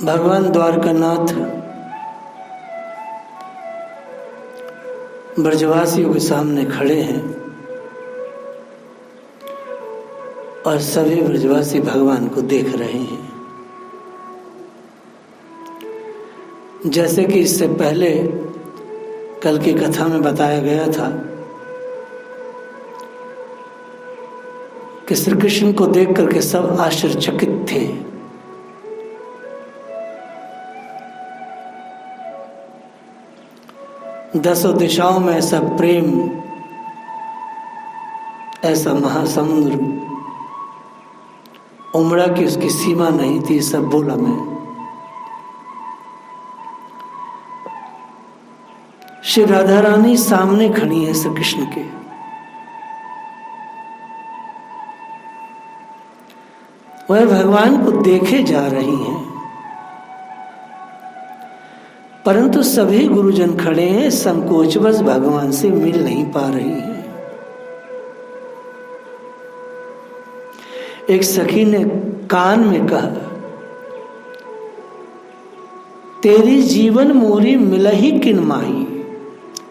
भगवान द्वारकानाथ ब्रजवासियों के सामने खड़े हैं और सभी ब्रजवासी भगवान को देख रहे हैं। जैसे कि इससे पहले कल की कथा में बताया गया था कि श्री कृष्ण को देख करके सब आश्चर्यचकित थे। दसों दिशाओं में ऐसा प्रेम, ऐसा महासमुद्र उमड़ा कि उसकी सीमा नहीं थी। सब बोला मैं। श्री राधा रानी सामने खड़ी है श्री कृष्ण के। वह भगवान को देखे जा रही हैं, परंतु सभी गुरुजन खड़े हैं, संकोचवश भगवान से मिल नहीं पा रही हैं। एक सखी ने कान में कहा, तेरी जीवन मोरी मिलही किन माही,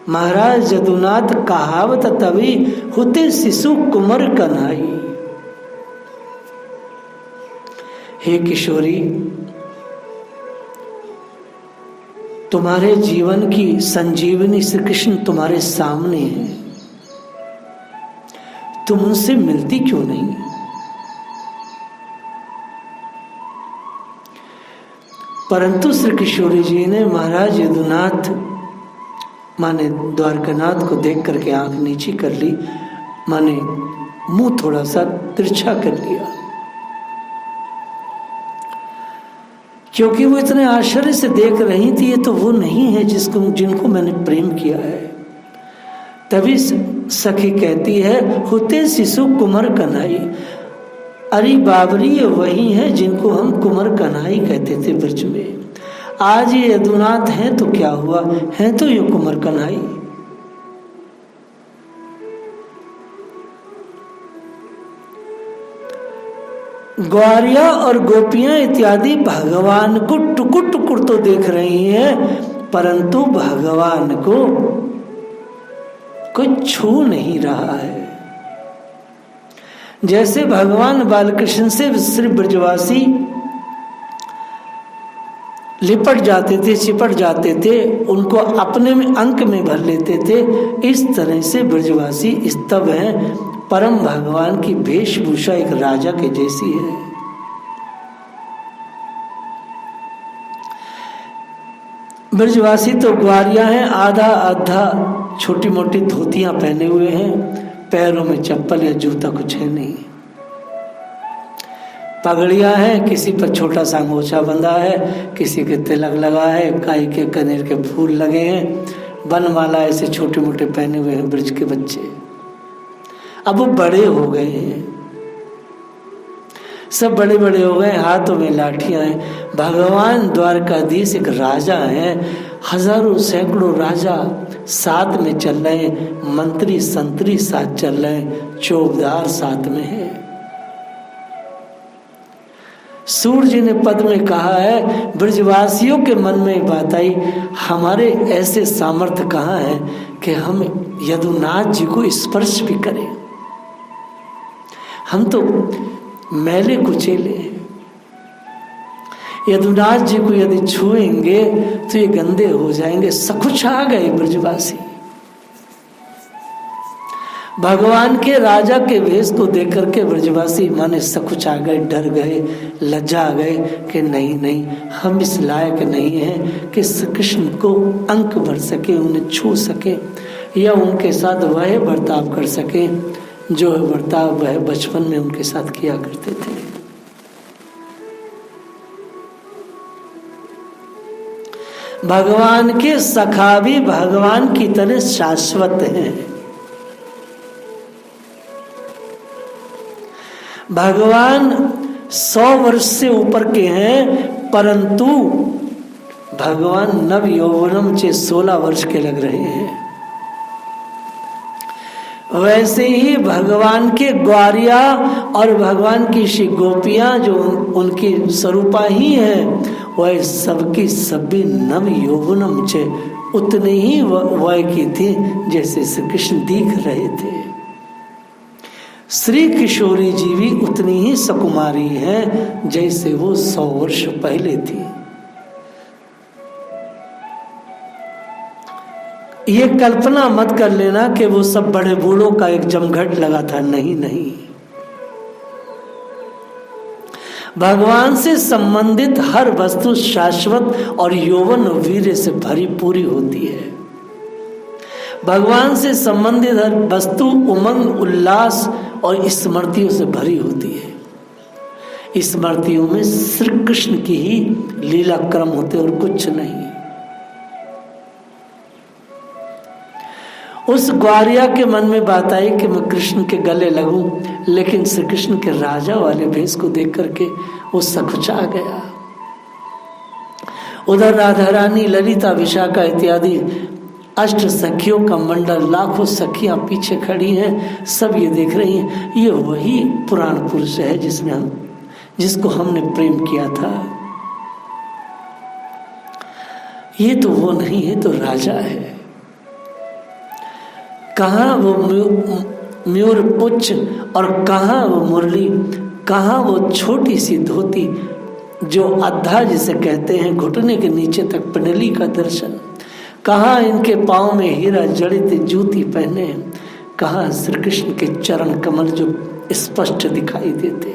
महाराज जदुनाथ कहावत तभी हुते शिशु कुमर कन्हाई। हे किशोरी, तुम्हारे जीवन की संजीवनी श्री कृष्ण तुम्हारे सामने है, तुम उनसे मिलती क्यों नहीं? परंतु श्री किशोरी जी ने महाराज यदुनाथ माने द्वारकानाथ को देख करके आंख नीची कर ली, माने मुंह थोड़ा सा तिरछा कर लिया, क्योंकि वो इतने आश्चर्य से देख रही थी ये तो वो नहीं है जिनको मैंने प्रेम किया है। तभी सखी कहती है, होते शिशु कुमार कन्हाई। अरे बाबरी, ये वही है जिनको हम कुमार कन्हाई कहते थे ब्रज में। आज ये यदुनाथ हैं तो क्या हुआ, हैं तो ये कुमार कन्हाई। ग्वारिया और गोपियां इत्यादि भगवान को टुकुर टुकुर तो देख रही हैं, परंतु भगवान को कोई छू नहीं रहा है। जैसे भगवान बालकृष्ण से श्री ब्रजवासी लिपट जाते थे, चिपट जाते थे, उनको अपने में अंक में भर लेते थे, इस तरह से ब्रजवासी स्तब हैं। परम भगवान की वेशभूषा एक राजा के जैसी है। ब्रजवासी तो ग्वारिया हैं, आधा आधा छोटी मोटी धोतियां पहने हुए हैं, पैरों में चप्पल या जूता कुछ है नहीं। पगड़ियां हैं, किसी पर छोटा सा अंगोछा बंधा है, किसी के तिलक लगा है, काई के कनेर के फूल लगे हैं, बनमाला ऐसे छोटे मोटे पहने हुए हैं ब्रज के बच्चे। अब वो बड़े हो गए हैं, सब बड़े बड़े हो गए, हाथों में लाठियां हैं। भगवान द्वारकाधीश एक राजा हैं, हजारों सैकड़ों राजा साथ में चल रहे हैं, मंत्री संतरी साथ चल रहे हैं, चौबदार साथ में है। सूर्य जी ने पद में कहा है, ब्रजवासियों के मन में बात आई, हमारे ऐसे सामर्थ्य कहाँ है कि हम यदुनाथ जी को स्पर्श भी करें। हम तो मैले कुचेले, यदुनाथ जी को यदि छुएंगे तो ये गंदे हो जाएंगे। सकुच आ गए ब्रजवासी, भगवान के राजा के वेश को देख करके ब्रजवासी माने सकुच आ गए, डर गए, लज्जा आ गए कि नहीं नहीं, हम इस लायक नहीं हैं कि कृष्ण को अंक भर सके, उन्हें छू सके या उनके साथ वह बर्ताव कर सके जो बर्ताव वह बचपन में उनके साथ किया करते थे। भगवान के सखा भी भगवान की तरह शाश्वत हैं। भगवान 100 वर्ष से ऊपर के हैं, परंतु भगवान नव यौवनम चे 16 वर्ष के लग रहे हैं। वैसे ही भगवान के ग्वारिया और भगवान की श्री गोपियां जो उनकी स्वरूपा ही हैं, वह सबकी सभी नव यौवनम चे, उतने ही वह की थी जैसे श्री कृष्ण दिख रहे थे। श्री किशोरी जी भी उतनी ही सकुमारी है जैसे वो 100 वर्ष पहले थी। ये कल्पना मत कर लेना कि वो सब बड़े बूढ़ों का एक जमघट लगा था, नहीं नहीं। भगवान से संबंधित हर वस्तु शाश्वत और यौवन और वीर्य से भरी पूरी होती है। भगवान से संबंधित हर वस्तु उमंग, उल्लास और स्मृतियों से भरी होती है। स्मृतियों में श्री कृष्ण की ही लीला क्रम होते और कुछ नहीं। उस ग्वारिया के मन में बात आई कि मैं कृष्ण के गले लगूं, लेकिन श्री कृष्ण के राजा वाले भेष को देख करके वो सकुचा गया। उधर राधा रानी, ललिता, विशाखा इत्यादि अष्ट सखियों का मंडल, लाखों सखियां पीछे खड़ी हैं, सब ये देख रही हैं। ये वही पुराण पुरुष है जिसको हमने प्रेम किया था। ये तो वो नहीं है, तो राजा है। कहाँ वो म्यूर पुच्छ और कहाँ वो मुरली, कहाँ वो छोटी सी धोती जो अद्धा जिसे कहते हैं, घुटने के नीचे तक पिंडली का दर्शन, कहाँ इनके पाँव में हीरा जड़ित जूती पहने, कहाँ श्री कृष्ण के चरण कमल जो स्पष्ट दिखाई देते।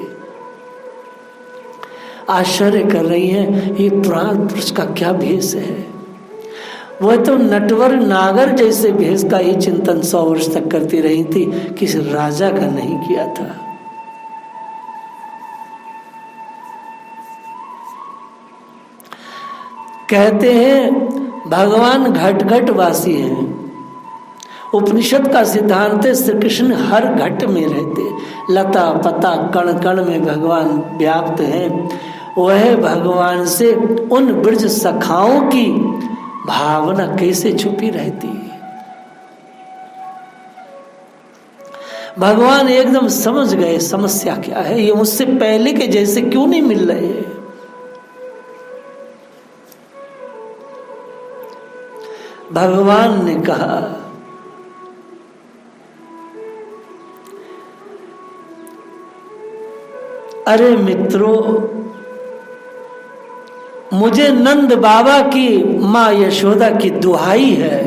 आश्चर्य कर रही हैं, ये पुराण पुरुष का क्या भेष है। वह तो नटवर नागर जैसे भेष का ही चिंतन 100 वर्ष तक करती रही थी, किसी राजा का नहीं किया था। कहते हैं भगवान घट घट वासी हैं। उपनिषद का सिद्धांत है श्री कृष्ण हर घट में रहते, लता पता कण कण में भगवान व्याप्त हैं। वह भगवान से उन ब्रज सखाओं की भावना कैसे छुपी रहती है। भगवान एकदम समझ गए समस्या क्या है, ये मुझसे पहले के जैसे क्यों नहीं मिल रहे हैं। भगवान ने कहा, अरे मित्रों, मुझे नंद बाबा की माँ यशोदा की दुहाई है,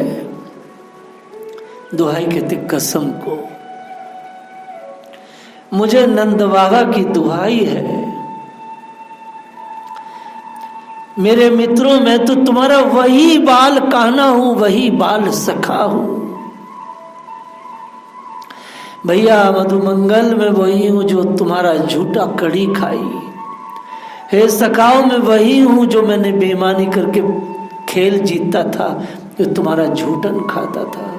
दुहाई कहते कसम को, मुझे नंद बाबा की दुहाई है। मेरे मित्रों, मैं तो तुम्हारा वही बाल कान्हा हूं, वही बाल सखा हूं। भैया मधुमंगल में वही हूं जो तुम्हारा झूठा कड़ी खाई। हे सखाओं, में वही हूं जो मैंने बेईमानी करके खेल जीतता था, जो तुम्हारा झूठन खाता था।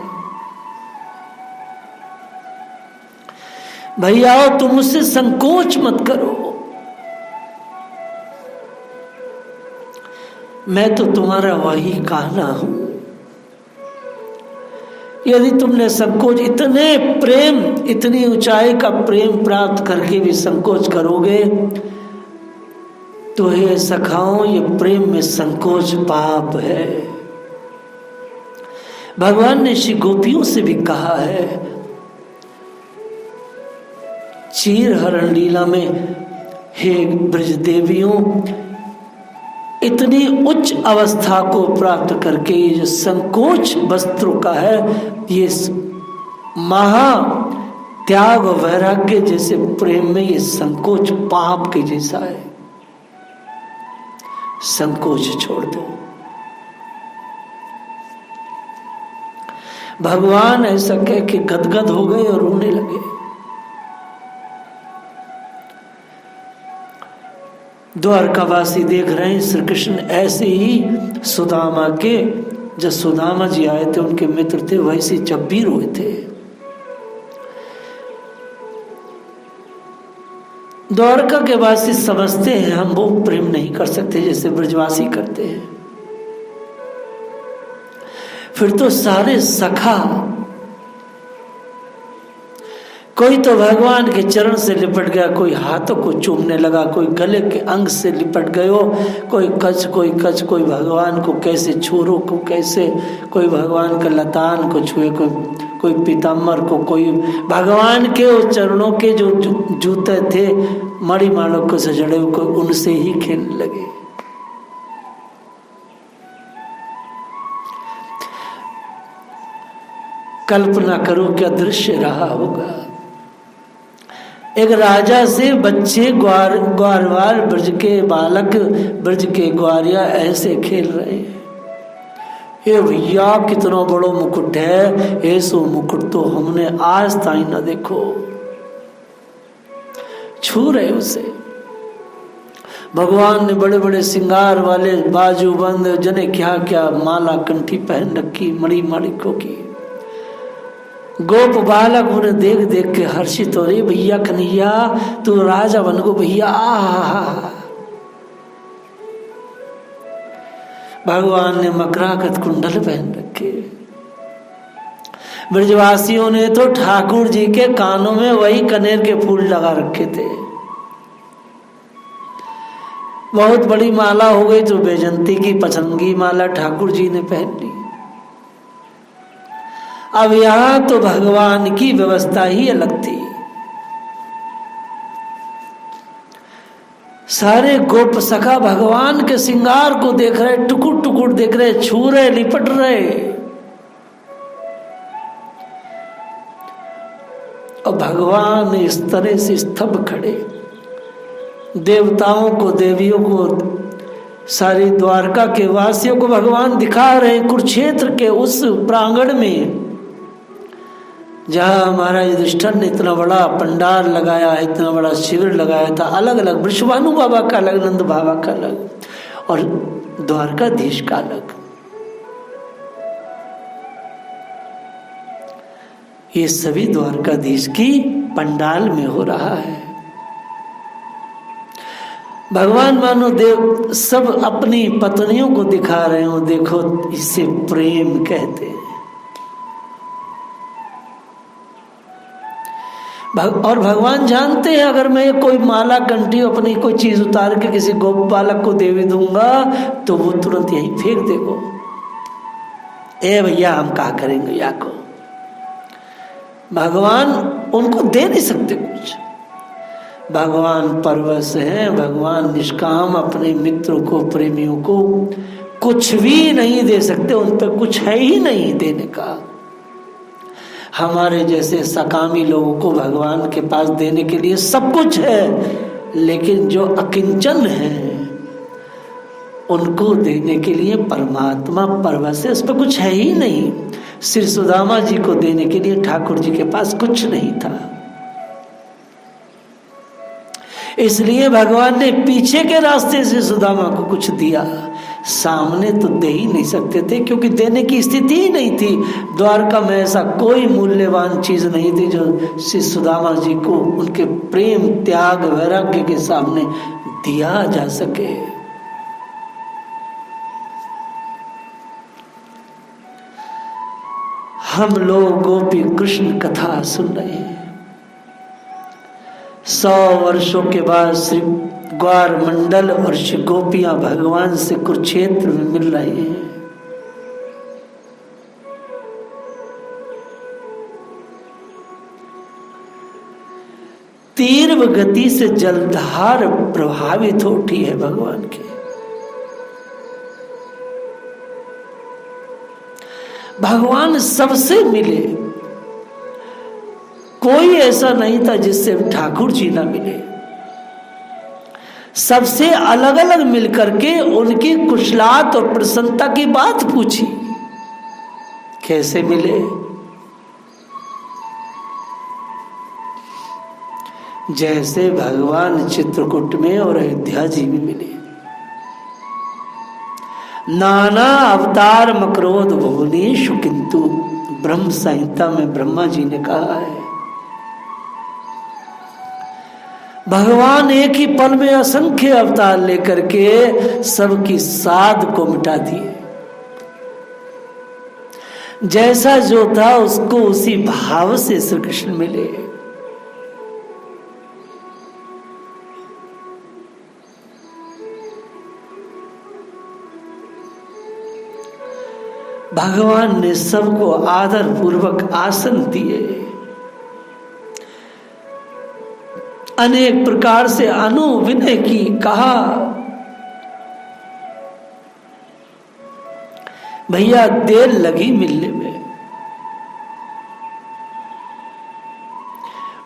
भैया तुम मुझसे संकोच मत करो, मैं तो तुम्हारा वही कान्हा हूं। यदि तुमने संकोच, इतने प्रेम, इतनी ऊंचाई का प्रेम प्राप्त करके भी संकोच करोगे तो हे सखाओं, ये प्रेम में संकोच पाप है। भगवान ने श्री गोपियों से भी कहा है, चीर हरण लीला में, हे ब्रज देवियों, इतनी उच्च अवस्था को प्राप्त करके ये जो संकोच वस्त्रों का है, ये महा त्याग वैराग्य जैसे प्रेम में ये संकोच पाप के जैसा है। संकोच छोड़ दो। भगवान ऐसा कह के गदगद हो गए और रोने लगे। द्वारकावासी देख रहे हैं श्री कृष्ण ऐसे ही सुदामा के, जब सुदामा जी आए थे उनके मित्र थे, वैसे जब भी रोए थे। द्वारका के वासी समझते हैं हम वो प्रेम नहीं कर सकते जैसे ब्रजवासी करते हैं। फिर तो सारे सखा कोई तो भगवान के चरण से लिपट गया, कोई हाथों को चूमने लगा, कोई गले के अंग से लिपट गयो, कोई कच, कोई भगवान को कैसे छोरों को कैसे, कोई भगवान का लतान को छुए, कोई पीताम्बर को, कोई भगवान के उस चरणों के जो जूते थे मणिमालों को सजड़े हुए, कोई उनसे ही खेलने लगे। कल्पना करो क्या दृश्य रहा होगा। एक राजा से बच्चे ग्वारवार ब्रज के बालक, ब्रज के ग्वारिया ऐसे खेल रहे हैं। ये भैया कितना बड़ो मुकुट है, ऐसो मुकुट तो हमने आज ताई न देखो। छू रहे उसे। भगवान ने बड़े बड़े सिंगार वाले बाजूबंद जने क्या क्या माला कंठी पहन रखी मणि माणिकों की। गोप बालक उन्हें देख देख के हर्षित हो रही, भैया कन्हैया तू राजा बन गो भैया। भगवान ने मकराकत कुंडल पहन रखे। ब्रजवासियों ने तो ठाकुर जी के कानों में वही कनेर के फूल लगा रखे थे। बहुत बड़ी माला हो गई तो बैजंती की पचंगी माला ठाकुर जी ने पहन ली। अब यहां तो भगवान की व्यवस्था ही अलग थी। सारे गोप सखा भगवान के श्रृंगार को देख रहे, टुकुर टुकुर देख रहे, छू रहे, लिपट रहे। और भगवान इस तरह से स्तब्ध खड़े, देवताओं को, देवियों को, सारी द्वारका के वासियों को भगवान दिखा रहे। कुरुक्षेत्र के उस प्रांगण में जहाँ महाराज युधिष्ठिर ने इतना बड़ा पंडाल लगाया है, इतना बड़ा शिविर लगाया था, अलग अलग, वृषभानु बाबा का अलग, नंद बाबा का अलग और द्वारकाधीश का अलग। ये सभी द्वारकाधीश की पंडाल में हो रहा है। भगवान मानो देव सब अपनी पत्नियों को दिखा रहे हो, देखो इसे प्रेम कहते हैं। और भगवान जानते हैं अगर मैं कोई माला कंठी अपनी कोई चीज उतार के किसी गोप बालक को देवी दूंगा तो वो तुरंत यहीं फेंक देगो। ए भैया हम क्या करेंगे या को। भगवान उनको दे नहीं सकते कुछ। भगवान परवश हैं, भगवान निष्काम, अपने मित्रों को, प्रेमियों को कुछ भी नहीं दे सकते, उन पर कुछ है ही नहीं देने का। हमारे जैसे सकामी लोगों को भगवान के पास देने के लिए सब कुछ है, लेकिन जो अकिंचन है उनको देने के लिए परमात्मा परवश है, उस पर कुछ है ही नहीं। श्री सुदामा जी को देने के लिए ठाकुर जी के पास कुछ नहीं था, इसलिए भगवान ने पीछे के रास्ते से सुदामा को कुछ दिया। सामने तो दे ही नहीं सकते थे क्योंकि देने की स्थिति ही नहीं थी। द्वारका में ऐसा कोई मूल्यवान चीज नहीं थी जो श्री सुदामा जी को उनके प्रेम, त्याग, वैराग्य के सामने दिया जा सके। हम लोग गोपी कृष्ण कथा सुन रहे हैं। 100 वर्षों के बाद श्री ग्वार मंडल और श्री गोपियां भगवान से कुरुक्षेत्र में मिल रहे हैं। तीव्र गति से जलधार प्रभावित होती है भगवान के। भगवान सबसे मिले, कोई ऐसा नहीं था जिससे ठाकुर जी ना मिले। सबसे अलग अलग मिलकर के उनकी कुशलात और प्रसन्नता की बात पूछी। कैसे मिले? जैसे भगवान चित्रकूट में और अयोध्या जी में मिले। नाना अवतार मकरोध भुवनेषु किंतु, ब्रह्म संहिता में ब्रह्मा जी ने कहा है भगवान एक ही पल में असंख्य अवतार लेकर के सबकी साध को मिटा दिए। जैसा जो था उसको उसी भाव से श्री कृष्ण मिले। भगवान ने सबको आदर पूर्वक आसन दिए, अनेक प्रकार से अनुविनय की, कहा भैया देर लगी मिलने में।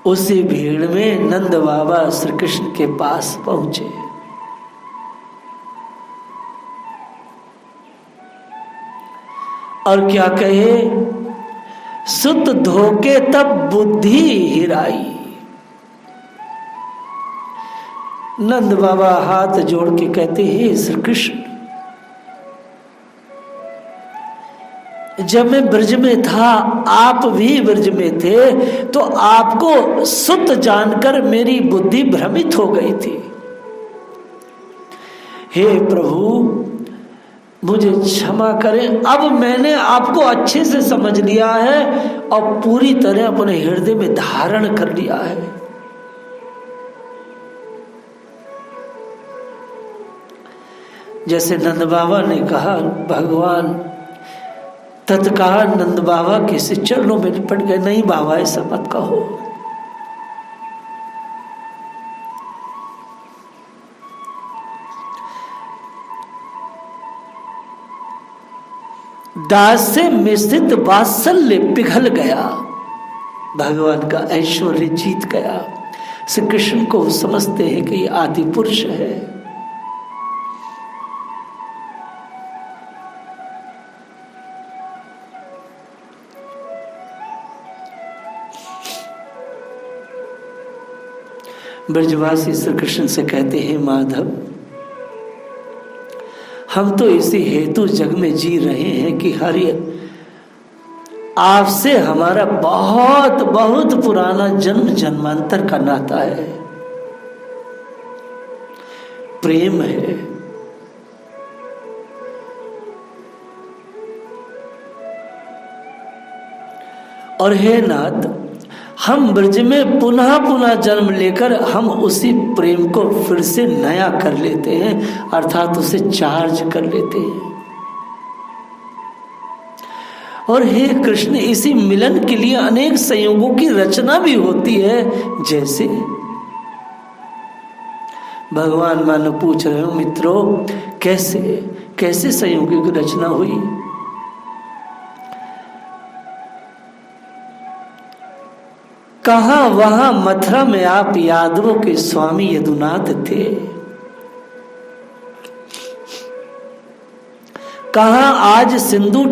उसी भीड़ में नंद बाबा श्री कृष्ण के पास पहुंचे। और क्या कहे, सुत धोके तब बुद्धि हिराई। नंद बाबा हाथ जोड़ के कहते हैं, श्री कृष्ण, जब मैं ब्रज में था, आप भी ब्रज में थे, तो आपको सुत जानकर मेरी बुद्धि भ्रमित हो गई थी। हे प्रभु, मुझे क्षमा करें, अब मैंने आपको अच्छे से समझ लिया है और पूरी तरह अपने हृदय में धारण कर लिया है। जैसे नंद बाबा ने कहा, भगवान तत्काल नंद बाबा के से चरणों में लिपट गए। नहीं बाबा, ऐसा मत कहो। दास्य मिश्रित वात्सल्य पिघल गया, भगवान का ऐश्वर्य जीत गया। श्री कृष्ण को समझते हैं कि ये आदि पुरुष है। ब्रजवासी श्री कृष्ण से कहते हैं, माधव, हम तो इसी हेतु जग में जी रहे हैं कि हरि आपसे हमारा बहुत बहुत पुराना जन्म जन्मांतर का नाता है, प्रेम है। और हे नाथ, हम ब्रज में पुनः पुनः जन्म लेकर हम उसी प्रेम को फिर से नया कर लेते हैं, अर्थात उसे चार्ज कर लेते हैं। और हे कृष्ण, इसी मिलन के लिए अनेक संयोगों की रचना भी होती है। जैसे भगवान मानो पूछ रहे हो, मित्रों, कैसे कैसे संयोगों की रचना हुई? कहाँ वहां मथुरा में आप यादवों के स्वामी यदुनाथ थे, कहाँ आज सिंधु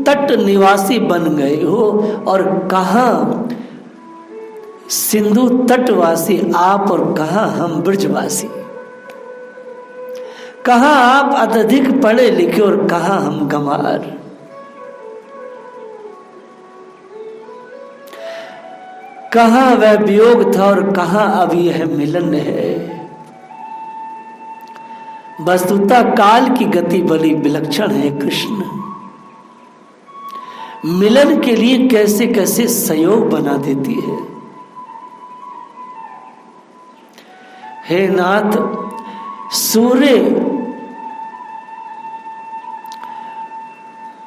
तट निवासी बन गए हो, और कहाँ सिंधु तटवासी आप और कहाँ हम ब्रजवासी, कहाँ आप अत्यधिक पढ़े लिखे और कहाँ हम गंवार। कहाँ वह वियोग था और कहाँ अब यह मिलन है। वस्तुतः काल की गति बड़ी विलक्षण है कृष्ण। मिलन के लिए कैसे कैसे संयोग बना देती है। हे नाथ,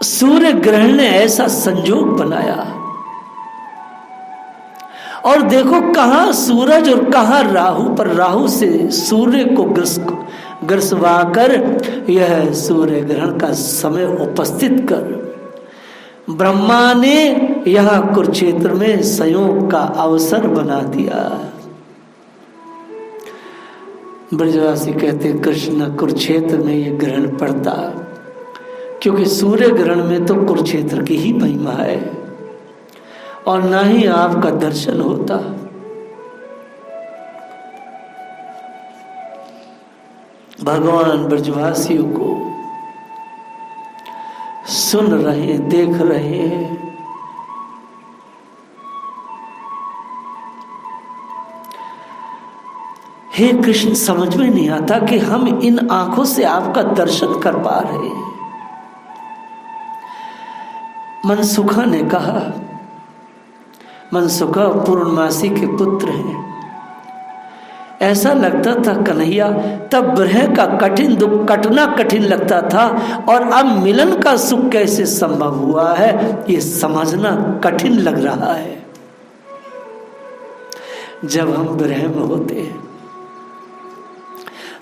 सूर्य ग्रहण ने ऐसा संयोग बनाया, और देखो कहाँ सूरज और कहाँ राहु, पर राहु से सूर्य को ग्रसवाकर यह सूर्य ग्रहण का समय उपस्थित कर ब्रह्मा ने यहाँ कुरुक्षेत्र में संयोग का अवसर बना दिया। ब्रजवासी कहते, कृष्ण कुरुक्षेत्र में यह ग्रहण पड़ता, क्योंकि सूर्य ग्रहण में तो कुरुक्षेत्र की ही महिमा है और ना ही आपका दर्शन होता। भगवान ब्रजवासियों को सुन रहे हैं, देख रहे हैं। हे कृष्ण, समझ में नहीं आता कि हम इन आंखों से आपका दर्शन कर पा रहे हैं। मनसुखा ने कहा, मनसुखा पूर्णमासी के पुत्र हैं, ऐसा लगता था कन्हैया तब विरह का कठिन दुख कटना कठिन लगता था, और अब मिलन का सुख कैसे संभव हुआ है ये समझना कठिन लग रहा है। जब हम विरह में होते हैं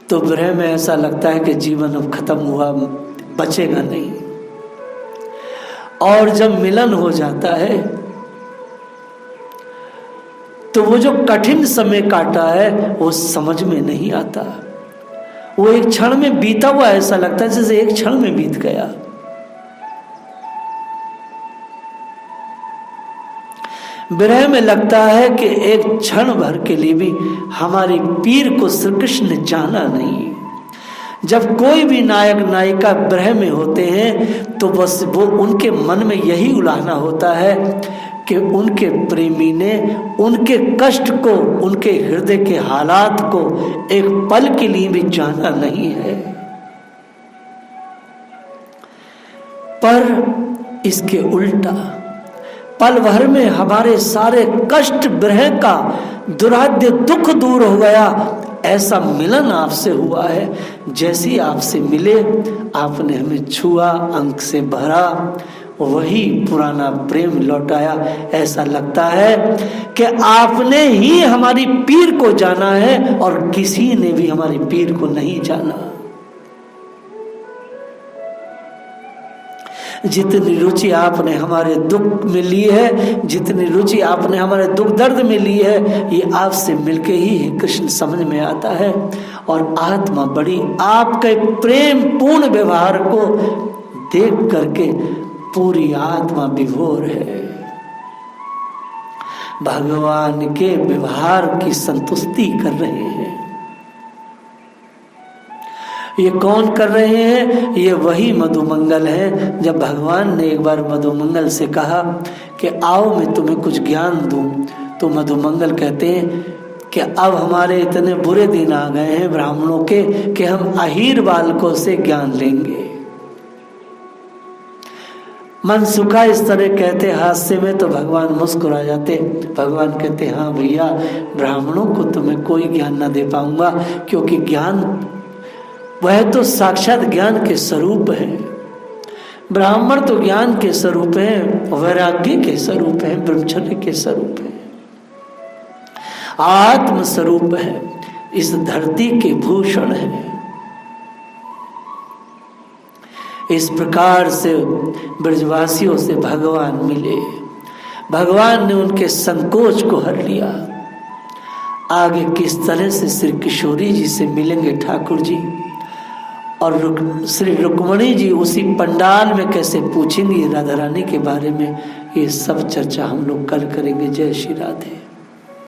तो विरह में ऐसा लगता है कि जीवन अब खत्म हुआ, बचेगा नहीं, और जब मिलन हो जाता है तो वो जो कठिन समय काटा है वो समझ में नहीं आता। वो एक क्षण में बीता हुआ ऐसा लगता है जैसे एक क्षण में बीत गया। विरह में लगता है कि एक क्षण भर के लिए भी हमारी पीर को श्री कृष्ण ने जाना नहीं। जब कोई भी नायक नायिका विरह में होते हैं तो बस वो उनके मन में यही उलाहना होता है कि उनके प्रेमी ने उनके कष्ट को, उनके हृदय के हालात को एक पल के लिए भी जाना नहीं है। पर इसके उल्टा पल भर में हमारे सारे कष्ट, विरह का दुराध्य दुख दूर हो गया। ऐसा मिलन आपसे हुआ है, जैसी आपसे मिले आपने हमें छुआ, अंक से भरा, वही पुराना प्रेम लौटाया। ऐसा लगता है कि आपने ही हमारी पीर को जाना है और किसी ने भी हमारी पीर को नहीं जाना। जितनी रुचि आपने हमारे दुख में ली है, जितनी रुचि आपने हमारे दुख दर्द में ली है, ये आपसे मिलके ही कृष्ण समझ में आता है। और आत्मा बड़ी आपके प्रेम पूर्ण व्यवहार को देख करके पूरी आत्मा विभोर है। भगवान के व्यवहार की संतुष्टि कर रहे हैं। ये कौन कर रहे हैं? ये वही मधुमंगल है। जब भगवान ने एक बार मधुमंगल से कहा कि आओ मैं तुम्हें कुछ ज्ञान दूं, तो मधुमंगल कहते हैं कि अब हमारे इतने बुरे दिन आ गए हैं ब्राह्मणों के कि हम अहीर बालकों से ज्ञान लेंगे। मनसुखा इस तरह कहते हास्य में तो भगवान मुस्कुरा जाते। भगवान कहते हाँ भैया, ब्राह्मणों को तो मैं कोई ज्ञान ना दे पाऊंगा, क्योंकि ज्ञान वह तो साक्षात ज्ञान के स्वरूप है। ब्राह्मण तो ज्ञान के स्वरूप है, वैराग्य के स्वरूप है, ब्रह्मचर्य के स्वरूप है, आत्म स्वरूप है, इस धरती के भूषण है। इस प्रकार से ब्रजवासियों से भगवान मिले। भगवान ने उनके संकोच को हर लिया। आगे किस तरह से श्री किशोरी जी से मिलेंगे ठाकुर जी, और श्री रुक्मणी जी उसी पंडाल में कैसे पूछेंगी राधा रानी के बारे में, ये सब चर्चा हम लोग कल करेंगे। जय श्री राधे।